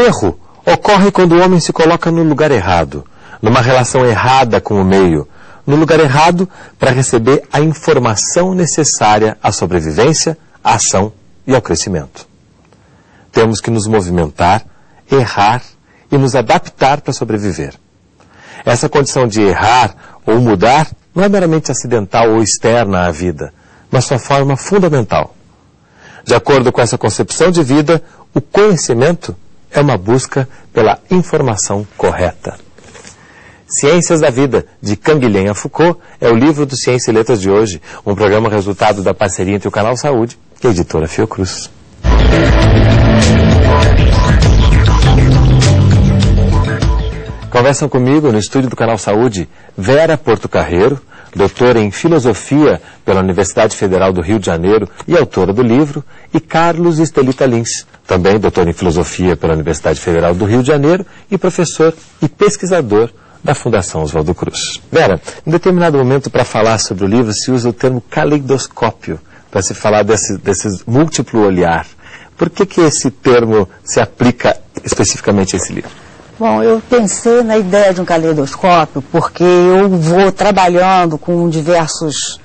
erro ocorre quando o homem se coloca no lugar errado, numa relação errada com o meio, no lugar errado para receber a informação necessária à sobrevivência, à ação e ao crescimento. Temos que nos movimentar, errar e nos adaptar para sobreviver. Essa condição de errar ou mudar não é meramente acidental ou externa à vida, mas sua forma fundamental. De acordo com essa concepção de vida, o conhecimento é uma busca pela informação correta. Ciências da Vida, de Canguilhem a Foucault, é o livro do Ciência e Letras de hoje, um programa resultado da parceria entre o Canal Saúde e a editora Fiocruz. Conversam comigo no estúdio do Canal Saúde Vera Portocarrero, doutora em Filosofia pela Universidade Federal do Rio de Janeiro e autora do livro, e Carlos Estelita Lins, também doutor em Filosofia pela Universidade Federal do Rio de Janeiro e professor e pesquisador da Fundação Oswaldo Cruz. Vera, em determinado momento para falar sobre o livro se usa o termo caleidoscópio, para se falar desse múltiplo olhar. Por que esse termo se aplica especificamente a esse livro? Bom, eu pensei na ideia de um caleidoscópio porque eu vou trabalhando com diversos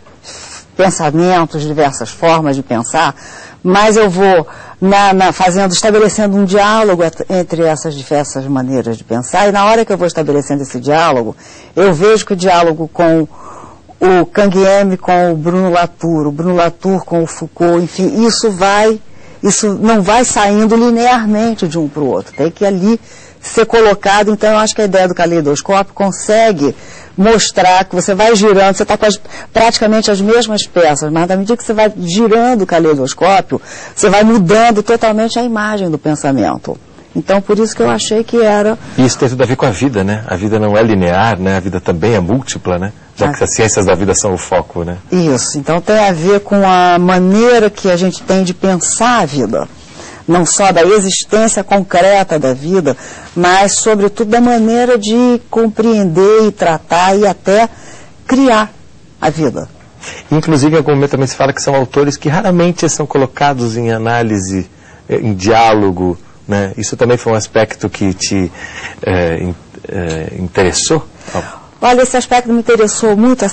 pensamentos, diversas formas de pensar, mas eu vou estabelecendo um diálogo entre essas diversas maneiras de pensar, e na hora que eu vou estabelecendo esse diálogo, eu vejo que o diálogo com o Canguilhem com o Bruno Latour com o Foucault, enfim, isso não vai saindo linearmente de um para o outro, tem que ali ser colocado. Então eu acho que a ideia do caleidoscópio consegue mostrar que você vai girando, você está com praticamente as mesmas peças, mas na medida que você vai girando o caleidoscópio, você vai mudando totalmente a imagem do pensamento. Então por isso que eu achei que era... E isso tem tudo a ver com a vida, né? A vida não é linear, né? A vida também é múltipla, né? Já que as ciências da vida são o foco, né? Isso, então tem a ver com a maneira que a gente tem de pensar a vida. Não só da existência concreta da vida, mas, sobretudo, da maneira de compreender e tratar e até criar a vida. Inclusive, em algum momento também se fala que são autores que raramente são colocados em análise, em diálogo, né? Isso também foi um aspecto que te interessou? Olha, esse aspecto me interessou muito,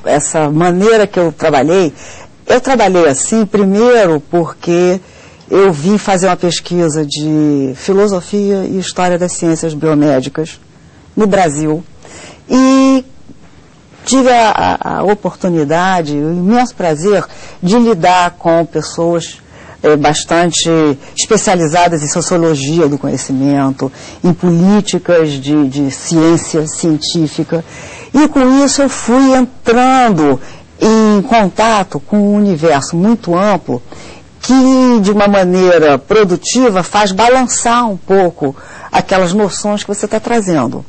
essa maneira que eu trabalhei. Eu trabalhei assim, primeiro, porque eu vim fazer uma pesquisa de filosofia e história das ciências biomédicas no Brasil e tive a oportunidade, o imenso prazer de lidar com pessoas bastante especializadas em sociologia do conhecimento, em políticas de ciência científica, e com isso eu fui entrando em contato com um universo muito amplo que, de uma maneira produtiva, faz balançar um pouco aquelas noções que você está trazendo.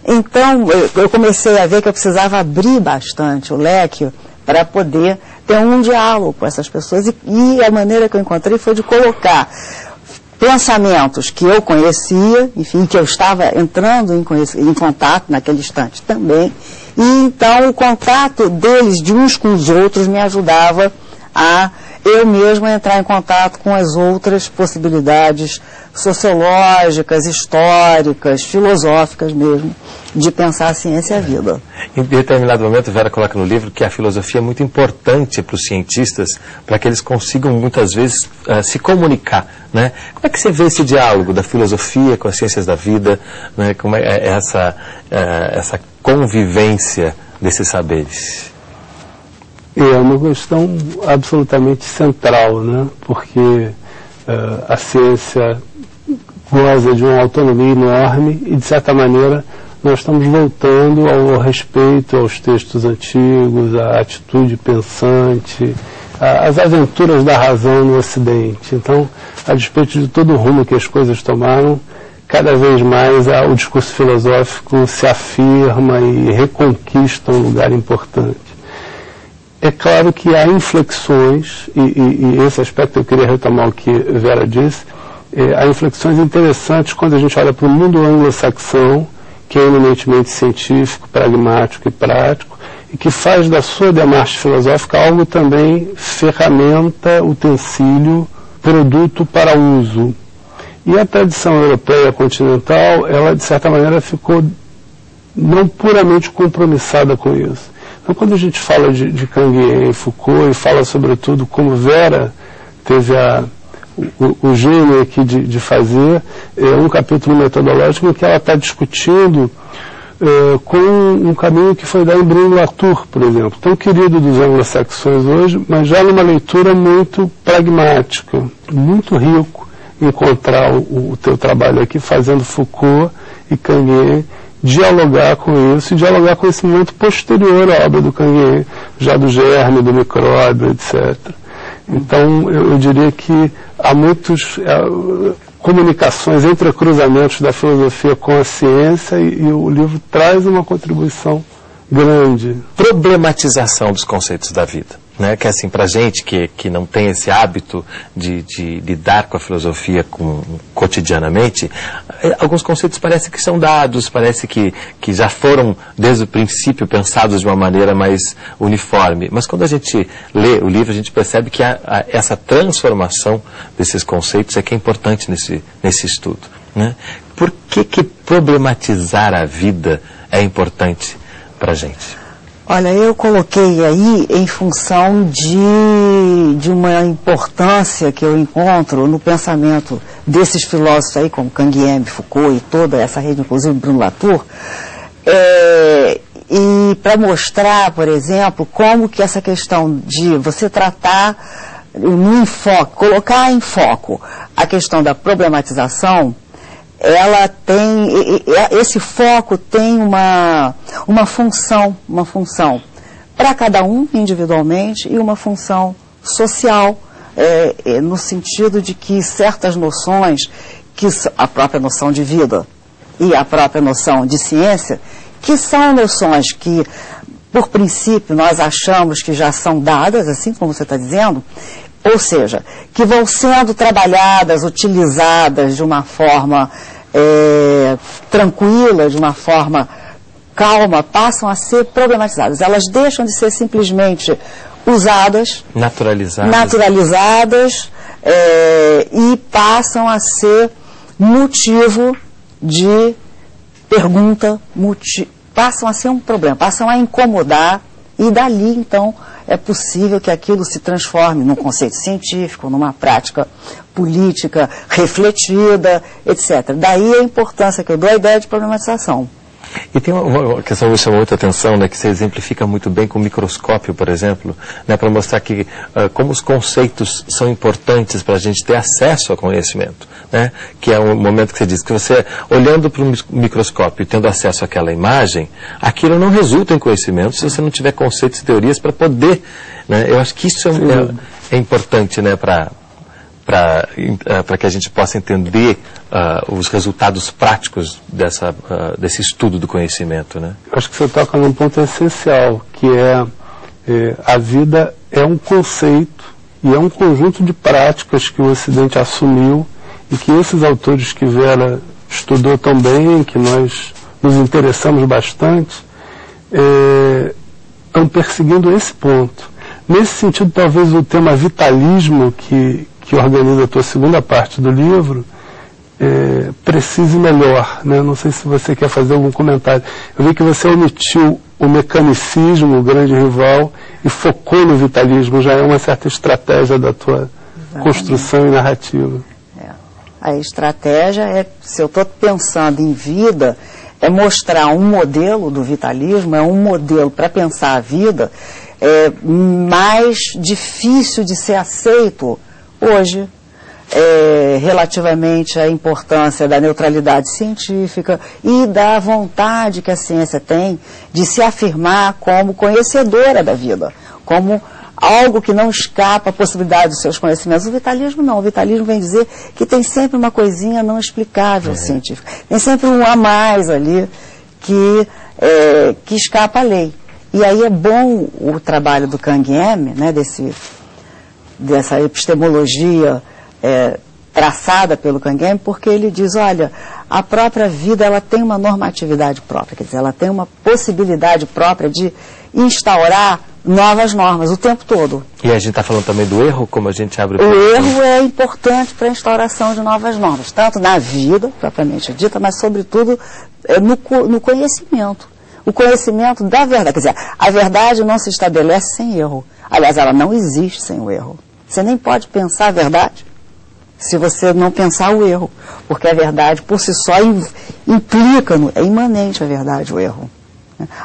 Então, eu comecei a ver que eu precisava abrir bastante o leque para poder ter um diálogo com essas pessoas, e a maneira que eu encontrei foi de colocar pensamentos que eu conhecia, enfim, que eu estava entrando em contato naquele instante também, e então o contato deles, de uns com os outros, me ajudava a eu mesma entrar em contato com as outras possibilidades sociológicas, históricas, filosóficas mesmo, de pensar a ciência e a vida. Em determinado momento, Vera coloca no livro que a filosofia é muito importante para os cientistas, para que eles consigam, muitas vezes, se comunicar, né? Como é que você vê esse diálogo da filosofia com as ciências da vida, né? Como é essa convivência desses saberes? É uma questão absolutamente central, né? Porque a ciência goza de uma autonomia enorme e, de certa maneira, nós estamos voltando ao respeito aos textos antigos, à atitude pensante, às aventuras da razão no Ocidente. Então, a despeito de todo o rumo que as coisas tomaram, cada vez mais o discurso filosófico se afirma e reconquista um lugar importante. É claro que há inflexões, e esse aspecto eu queria retomar o que Vera disse, há inflexões interessantes quando a gente olha para o mundo anglo-saxão, que é eminentemente científico, pragmático e prático, e que faz da sua demarche filosófica algo também ferramenta, utensílio, produto para uso. E a tradição europeia continental, ela de certa maneira ficou não puramente compromissada com isso. Então, quando a gente fala de Canguien e Foucault, e fala sobretudo como Vera teve o gênio aqui de fazer, um capítulo metodológico em que ela está discutindo com um caminho que foi dado em Bruno Latour, por exemplo, tão querido dos anglo-saxões hoje, mas já numa leitura muito pragmática, muito rico encontrar o teu trabalho aqui fazendo Foucault e Canguien dialogar com isso e dialogar com esse momento posterior à obra do Canguien, já do germe, do micróbio, etc. Então, eu diria que há muitas comunicações, entrecruzamentos da filosofia com a ciência e o livro traz uma contribuição grande. Problematização dos conceitos da vida, né? Que assim, para gente que não tem esse hábito de lidar com a filosofia cotidianamente, alguns conceitos parece que são dados, parece que já foram desde o princípio pensados de uma maneira mais uniforme. Mas quando a gente lê o livro, a gente percebe que essa transformação desses conceitos é que é importante nesse estudo, né? Por que problematizar a vida é importante para a gente? Olha, eu coloquei aí em função de uma importância que eu encontro no pensamento desses filósofos aí, como Canguien, Foucault e toda essa rede, inclusive Bruno Latour, e para mostrar, por exemplo, como que essa questão de você tratar no enfoque, colocar em foco a questão da problematização, ela tem, esse foco tem uma função para cada um individualmente e uma função social, no sentido de que certas noções, que a própria noção de vida e a própria noção de ciência, que são noções que, por princípio, nós achamos que já são dadas, assim como você está dizendo, ou seja, que vão sendo trabalhadas, utilizadas de uma forma tranquila, de uma forma calma, passam a ser problematizadas. Elas deixam de ser simplesmente usadas, naturalizadas e passam a ser motivo de pergunta, passam a ser um problema, passam a incomodar, e dali, então, é possível que aquilo se transforme num conceito científico, numa prática política refletida, etc. Daí a importância que eu dou à ideia de problematização. E tem uma questão que me chamou muita atenção, né, que você exemplifica muito bem com o microscópio, por exemplo, né, para mostrar que como os conceitos são importantes para a gente ter acesso ao conhecimento, né, que é um momento que você diz que você, olhando para o microscópio e tendo acesso àquela imagem, aquilo não resulta em conhecimento se você não tiver conceitos e teorias para poder, né, eu acho que isso é importante, né, para que a gente possa entender os resultados práticos desse estudo do conhecimento, né? Eu acho que você toca num ponto essencial, que a vida é um conceito e é um conjunto de práticas que o Ocidente assumiu e que esses autores que Vera estudou tão bem, que nós nos interessamos bastante, estão perseguindo esse ponto. Nesse sentido, talvez o tema vitalismo que organiza a tua segunda parte do livro, precise melhor, né? Não sei se você quer fazer algum comentário. Eu vi que você omitiu o mecanicismo, o grande rival, e focou no vitalismo. Já é uma certa estratégia da tua construção e narrativa. A estratégia se eu estou pensando em vida, é mostrar um modelo do vitalismo, é um modelo para pensar a vida mais difícil de ser aceito hoje, relativamente à importância da neutralidade científica e da vontade que a ciência tem de se afirmar como conhecedora da vida, como algo que não escapa à possibilidade dos seus conhecimentos. O vitalismo não. O vitalismo vem dizer que tem sempre uma coisinha não explicável científica. Tem sempre um a mais ali que escapa à lei. E aí é bom o trabalho do Canguien, né, dessa epistemologia traçada pelo Canguien, porque ele diz, olha, a própria vida ela tem uma normatividade própria, quer dizer, ela tem uma possibilidade própria de instaurar novas normas o tempo todo. E a gente está falando também do erro, como a gente abre o erro é importante para a instauração de novas normas, tanto na vida, propriamente dita, mas sobretudo no conhecimento. O conhecimento da verdade. Quer dizer, a verdade não se estabelece sem erro. Aliás, ela não existe sem o erro. Você nem pode pensar a verdade se você não pensar o erro. Porque a verdade, por si só, implica, é imanente a verdade, o erro.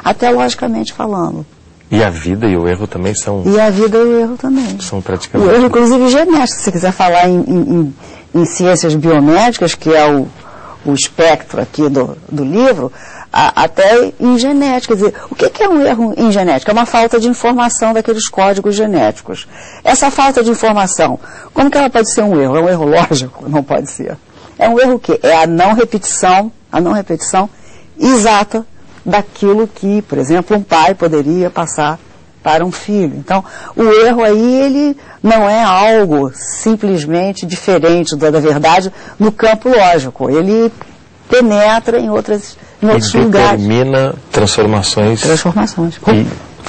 Até logicamente falando. E a vida e o erro também são... E a vida e o erro também. São praticamente... O erro, inclusive, genético. Se você quiser falar em ciências biomédicas, que é o espectro aqui do livro, até em genética. Quer dizer, o que é um erro em genética? É uma falta de informação daqueles códigos genéticos. Essa falta de informação, como que ela pode ser um erro? É um erro lógico? Não pode ser. É um erro o quê? É a não repetição exata daquilo que, por exemplo, um pai poderia passar para um filho. Então, o erro aí, ele não é algo simplesmente diferente da verdade no campo lógico. Ele penetra em outros lugares. Determina transformações.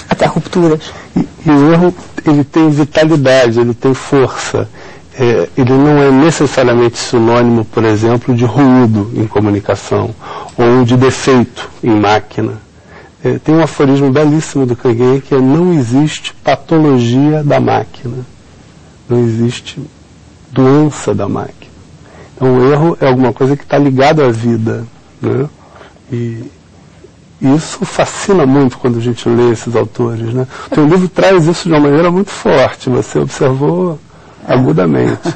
Até rupturas. E o erro, ele tem vitalidade, ele tem força. Ele não é necessariamente sinônimo, por exemplo, de ruído em comunicação ou de defeito em máquina. Tem um aforismo belíssimo do Kangen que é: não existe patologia da máquina, não existe doença da máquina. Então o erro é alguma coisa que está ligado à vida, né? E isso fascina muito quando a gente lê esses autores, né? O teu livro traz isso de uma maneira muito forte, você observou agudamente.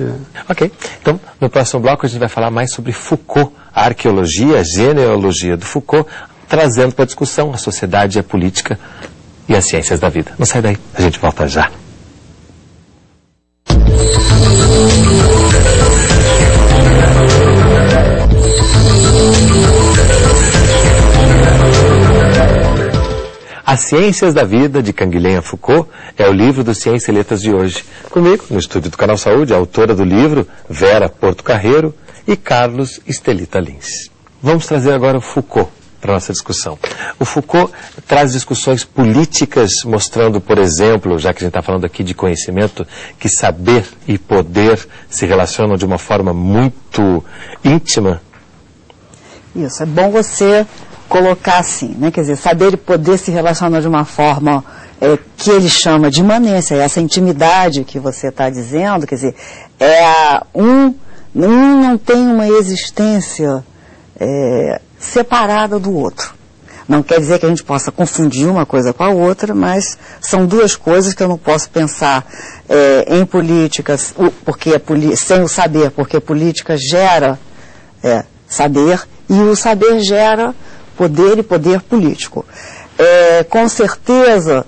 Ok, então no próximo bloco a gente vai falar mais sobre Foucault, a arqueologia, a genealogia do Foucault, trazendo para a discussão a sociedade, a política e as ciências da vida. Não sai daí, a gente volta já. As Ciências da Vida, de Canguilhem Foucault, é o livro do Ciência e Letras de hoje. Comigo, no estúdio do Canal Saúde, a autora do livro, Vera Porto Carreiro, e Carlos Estelita Lins. Vamos trazer agora o Foucault para a nossa discussão. O Foucault traz discussões políticas, mostrando, por exemplo, já que a gente está falando aqui de conhecimento, que saber e poder se relacionam de uma forma muito íntima. Isso, é bom você colocar assim, né? Quer dizer, saber e poder se relacionar de uma forma que ele chama de imanência, essa intimidade que você está dizendo, quer dizer, um não tem uma existência separada do outro. Não quer dizer que a gente possa confundir uma coisa com a outra, mas são duas coisas que eu não posso pensar em política sem o saber, porque política gera saber, e o saber gera poder e poder político. Com certeza,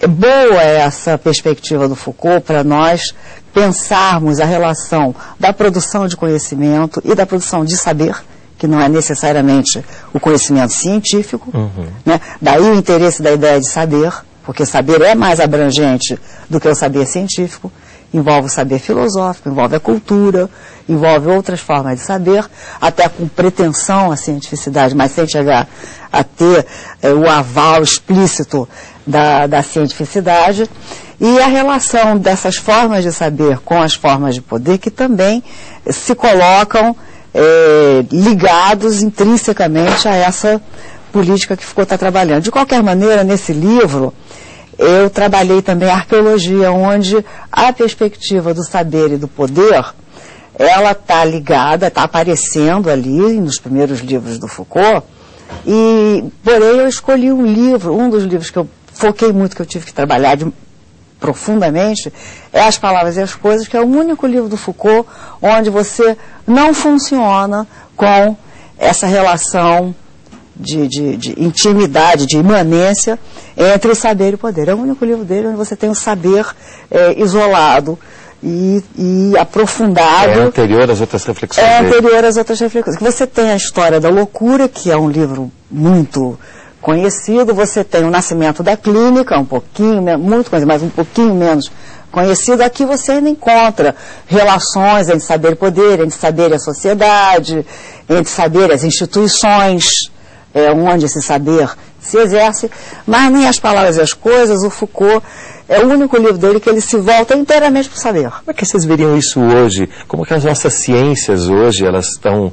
é boa essa perspectiva do Foucault para nós pensarmos a relação da produção de conhecimento e da produção de saber, que não é necessariamente o conhecimento científico, né? Daí o interesse da ideia de saber, porque saber é mais abrangente do que o saber científico, envolve o saber filosófico, envolve a cultura, envolve outras formas de saber, até com pretensão à cientificidade, mas sem chegar a ter o aval explícito da cientificidade, e a relação dessas formas de saber com as formas de poder, que também se colocam ligados intrinsecamente a essa política que Foucault está trabalhando. De qualquer maneira, nesse livro, eu trabalhei também a arqueologia, onde a perspectiva do saber e do poder, ela está ligada, está aparecendo ali nos primeiros livros do Foucault, porém eu escolhi um dos livros que eu foquei muito, que eu tive que trabalhar profundamente, é As Palavras e as Coisas, que é o único livro do Foucault onde você não funciona com essa relação de intimidade, de imanência entre saber e poder. É o único livro dele onde você tem o saber isolado e aprofundado. É anterior às outras reflexões. Anterior às outras reflexões. Você tem a História da Loucura, que é um livro muito conhecido. Você tem O Nascimento da Clínica, um pouquinho menos conhecido. Aqui você ainda encontra relações entre saber e poder, entre saber e a sociedade, entre saber e as instituições onde esse saber se exerce, mas nem As Palavras e as Coisas, o Foucault, é o único livro dele que ele se volta inteiramente para o saber. Como é que vocês veriam isso hoje? Como que as nossas ciências hoje, elas estão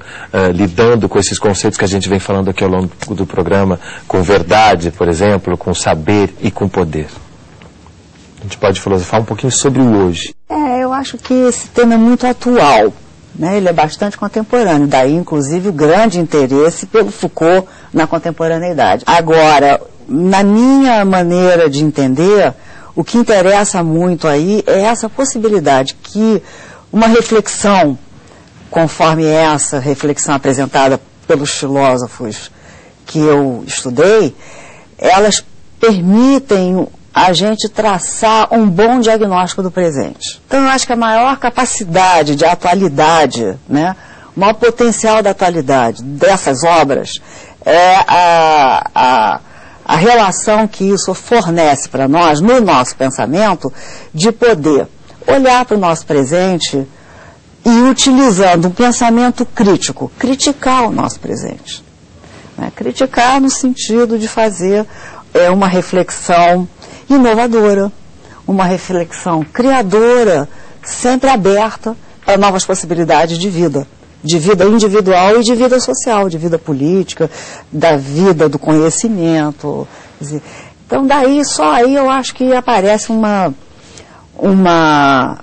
lidando com esses conceitos que a gente vem falando aqui ao longo do programa, com verdade, por exemplo, com saber e com poder? A gente pode filosofar um pouquinho sobre o hoje. Eu acho que esse tema é muito atual, né? Ele é bastante contemporâneo, daí inclusive o grande interesse pelo Foucault na contemporaneidade. Agora, na minha maneira de entender, o que interessa muito aí é essa possibilidade que uma reflexão, conforme essa reflexão apresentada pelos filósofos que eu estudei, elas permitem a gente traçar um bom diagnóstico do presente. Então, eu acho que a maior capacidade de atualidade, né, o maior potencial da atualidade dessas obras é a relação que isso fornece para nós, no nosso pensamento, de poder olhar para o nosso presente e, utilizando um pensamento crítico, criticar o nosso presente. Né? Criticar no sentido de fazer uma reflexão inovadora, uma reflexão criadora, sempre aberta para novas possibilidades de vida individual e de vida social, de vida política, da vida do conhecimento. Quer dizer, então, só aí eu acho que aparece uma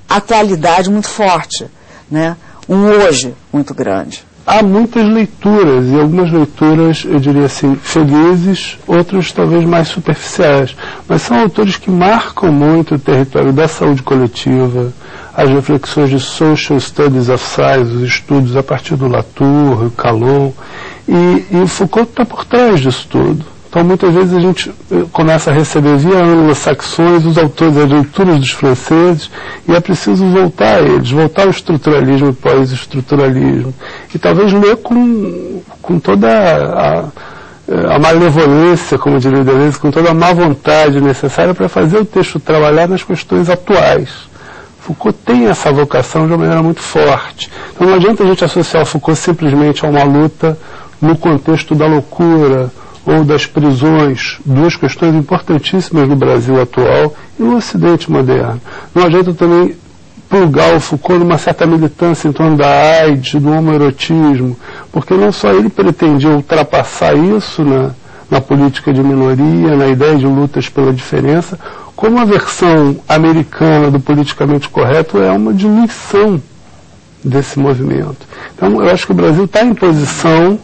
atualidade muito forte, né? Um hoje muito grande. Há muitas leituras, e algumas leituras, eu diria assim, felizes, outras talvez mais superficiais, mas são autores que marcam muito o território da saúde coletiva, as reflexões de Social Studies of Science, os estudos a partir do Latour, Calon, e o Foucault está por trás disso tudo. Então, muitas vezes a gente começa a receber via anglo-saxões os autores, as leituras dos franceses, e é preciso voltar a eles, voltar ao estruturalismo e pós-estruturalismo. E talvez ler com toda a malevolência, como diria Deleuze, com toda a má vontade necessária para fazer o texto trabalhar nas questões atuais. Foucault tem essa vocação de uma maneira muito forte. Então não adianta a gente associar o Foucault simplesmente a uma luta no contexto da loucura ou das prisões, duas questões importantíssimas no Brasil atual e no Ocidente moderno. Não adianta também plugar o Foucault numa certa militância em torno da AIDS, do homoerotismo, porque não só ele pretendia ultrapassar isso na política de minoria, na ideia de lutas pela diferença, como a versão americana do politicamente correto é uma diluição desse movimento. Então, eu acho que o Brasil está em posição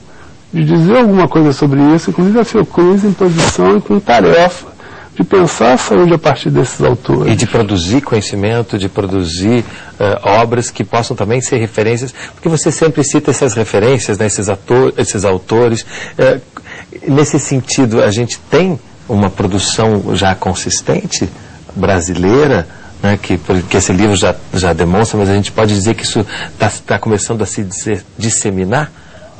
de dizer alguma coisa sobre isso, inclusive a Fiocruz em posição e com tarefa de pensar a saúde a partir desses autores. E de produzir conhecimento, de produzir obras que possam também ser referências, porque você sempre cita essas referências, né, esses autores. Nesse sentido, a gente tem uma produção já consistente, brasileira, né, que esse livro já demonstra, mas a gente pode dizer que isso está começando a se disseminar?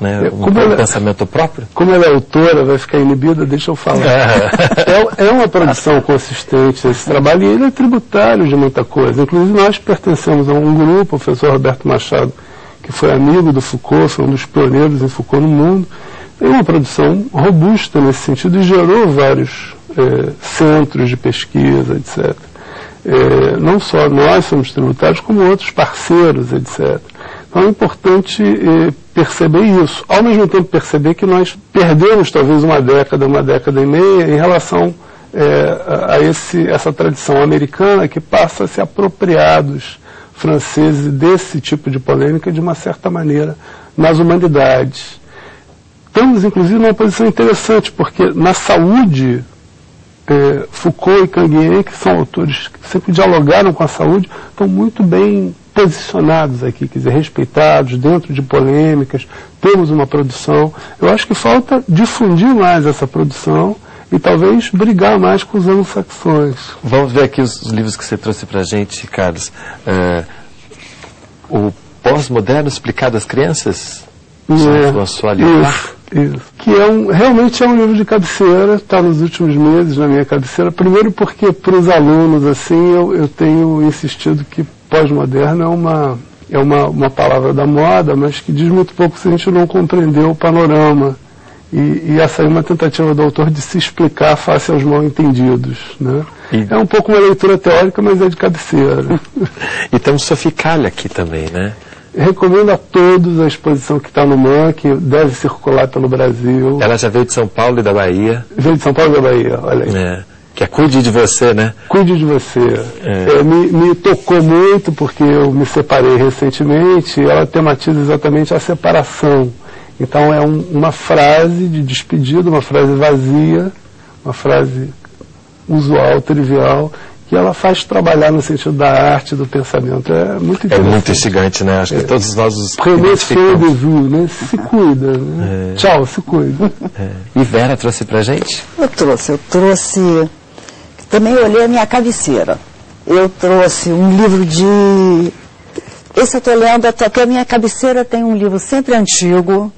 Né, pensamento próprio? Como ela é autora, vai ficar inibida, deixa eu falar. É uma produção consistente esse trabalho, e ele é tributário de muita coisa. Inclusive nós pertencemos a um grupo, o professor Roberto Machado, que foi amigo do Foucault, foi um dos pioneiros em Foucault no mundo. É uma produção robusta nesse sentido e gerou vários centros de pesquisa, etc. Não só nós somos tributários, como outros parceiros, etc. Então é importante perceber isso. Ao mesmo tempo perceber que nós perdemos talvez uma década e meia em relação a essa tradição americana que passa a se apropriar dos franceses desse tipo de polêmica de uma certa maneira nas humanidades. Estamos inclusive numa posição interessante, porque na saúde Foucault e Canguien, que são autores que sempre dialogaram com a saúde, estão muito bem posicionados aqui, quer dizer, respeitados, dentro de polêmicas, temos uma produção. Eu acho que falta difundir mais essa produção e talvez brigar mais com os anglo-saxões. Vamos ver aqui os livros que você trouxe para a gente, Carlos. O Pós-Moderno Explicado às Crianças? Isso. Que realmente é um livro de cabeceira, está nos últimos meses na minha cabeceira. Primeiro porque para os alunos, assim, eu tenho insistido que pós-moderno é uma palavra da moda, mas que diz muito pouco se a gente não compreender o panorama E essa é uma tentativa do autor de se explicar face aos mal-entendidos, né? É um pouco uma leitura teórica, mas é de cabeceira. E temos Sophie Calle aqui também, né? Recomendo a todos a exposição que está no MAN, que deve circular pelo Brasil. Ela já veio de São Paulo e da Bahia. Veio de São Paulo e da Bahia, olha aí. Que é Cuide de Você, né? Cuide de Você. Me tocou muito porque eu me separei recentemente e ela tematiza exatamente a separação. Então é uma frase de despedida, uma frase vazia, uma frase usual, trivial, que ela faz trabalhar no sentido da arte, do pensamento. É muito interessante. É muito instigante, né? Acho que todos nós os identificamos. Né? Se cuida, né? Tchau, se cuida. E Vera trouxe pra gente? Eu trouxe... Também olhei a minha cabeceira. Eu trouxe um livro de... Esse eu estou lendo até que a minha cabeceira tem um livro sempre antigo,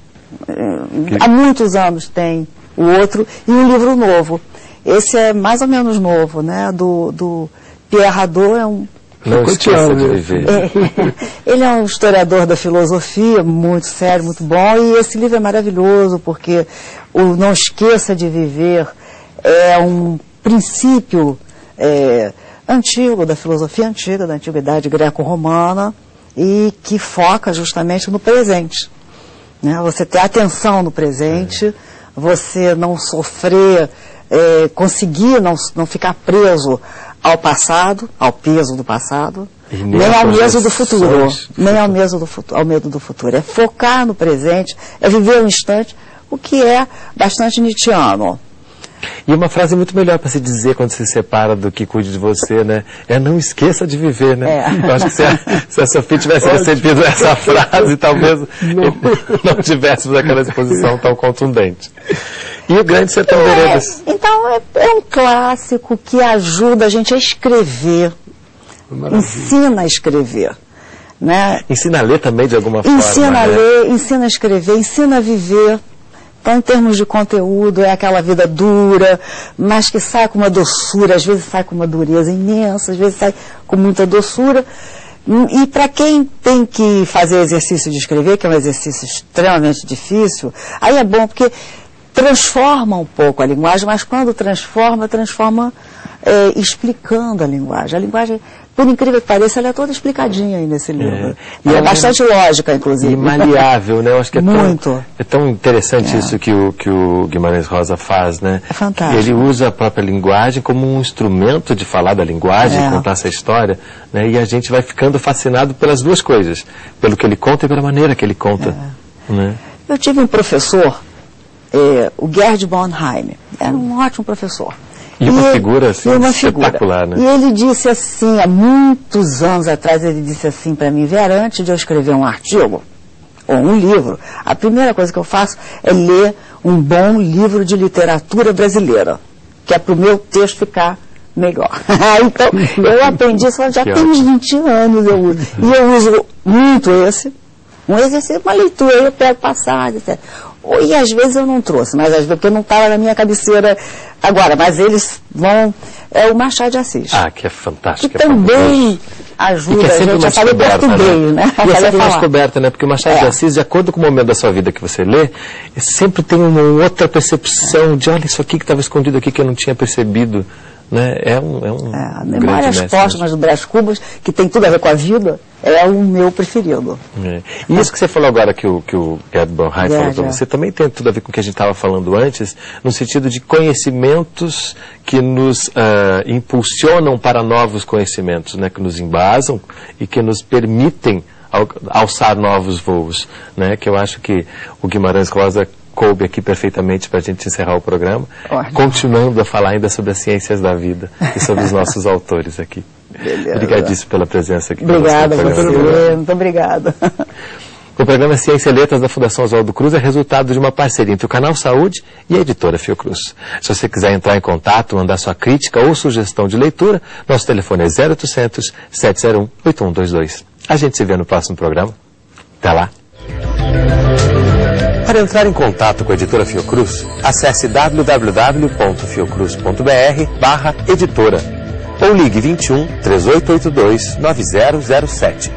há muitos anos tem o outro, e um livro novo. Esse é mais ou menos novo, né? Do Pierre Hadot, é um... Não esqueça de viver. Ele é um historiador da filosofia, muito sério, muito bom, e esse livro é maravilhoso, porque o Não Esqueça de Viver é um princípio antigo, da filosofia antiga, da antiguidade greco-romana, e que foca justamente no presente. Né? Você ter atenção no presente, você não sofrer, conseguir não ficar preso ao passado, ao peso do passado, nem ao medo do futuro. Nem ao medo do futuro. É focar no presente, é viver o instante, o que é bastante nietzschiano. E uma frase muito melhor para se dizer quando se separa do que Cuide de Você, né? Não esqueça de viver, né? Eu acho que se a Sophie tivesse recebido essa frase, talvez não tivéssemos aquela exposição tão contundente. E o Grande Sertão Veredas? Então, é um clássico que ajuda a gente a escrever. Ensina a escrever. Né? Ensina a ler também, de alguma forma. Ensina a ler, ensina a escrever, ensina a viver. Então, em termos de conteúdo, é aquela vida dura, mas que sai com uma doçura, às vezes sai com uma dureza imensa, às vezes sai com muita doçura. E para quem tem que fazer exercício de escrever, que é um exercício extremamente difícil, aí é bom porque transforma um pouco a linguagem, mas quando transforma explicando a linguagem. A linguagem, por incrível que pareça, ela é toda explicadinha aí nesse livro. E é bastante lógica, inclusive. E maleável, né? Eu acho que muito. É tão interessante isso que o Guimarães Rosa faz, né? É fantástico. Ele usa a própria linguagem como um instrumento de falar da linguagem, contar essa história, né? E a gente vai ficando fascinado pelas duas coisas, pelo que ele conta e pela maneira que ele conta. Né? Eu tive um professor, o Gerd Bornheim, era um ótimo professor. E uma figura assim, espetacular, né? E ele disse assim, há muitos anos atrás, ele disse assim para mim: Vera, antes de eu escrever um artigo ou um livro, a primeira coisa que eu faço é ler um bom livro de literatura brasileira, que é para o meu texto ficar melhor. Então, eu aprendi isso já tem uns 20 anos, eu uso. E eu uso muito um exercício, uma leitura, eu pego passagem, etc. E às vezes eu não trouxe, mas às vezes porque não estava na minha cabeceira agora, mas eles vão... É o Machado de Assis. Que é fantástico. Que também ajuda a gente a falar português, né? E é sempre uma descoberta, né? Porque o Machado de Assis, de acordo com o momento da sua vida que você lê, sempre tem uma outra percepção de, olha, isso aqui que estava escondido aqui que eu não tinha percebido. Né? Memórias Póstumas do Brás Cubas, que tem tudo a ver com a vida, é o meu preferido. E isso que você falou agora, que o Gerd Bornheim falou para você, também tem tudo a ver com o que a gente estava falando antes, no sentido de conhecimentos que nos impulsionam para novos conhecimentos, né? Que nos embasam e que nos permitem alçar novos voos. Né? Que eu acho que o Guimarães Rosa coube aqui perfeitamente para a gente encerrar o programa, continuando a falar ainda sobre as ciências da vida e sobre os nossos autores aqui. Obrigadíssimo pela presença aqui. Obrigada, você. Muito obrigada. O programa Ciência e Letras da Fundação Oswaldo Cruz é resultado de uma parceria entre o Canal Saúde e a editora Fiocruz. Se você quiser entrar em contato, mandar sua crítica ou sugestão de leitura, nosso telefone é 0800 701 8122. A gente se vê no próximo programa. Até lá. Para entrar em contato com a editora Fiocruz, acesse www.fiocruz.br/editora ou ligue 21 3882 9007.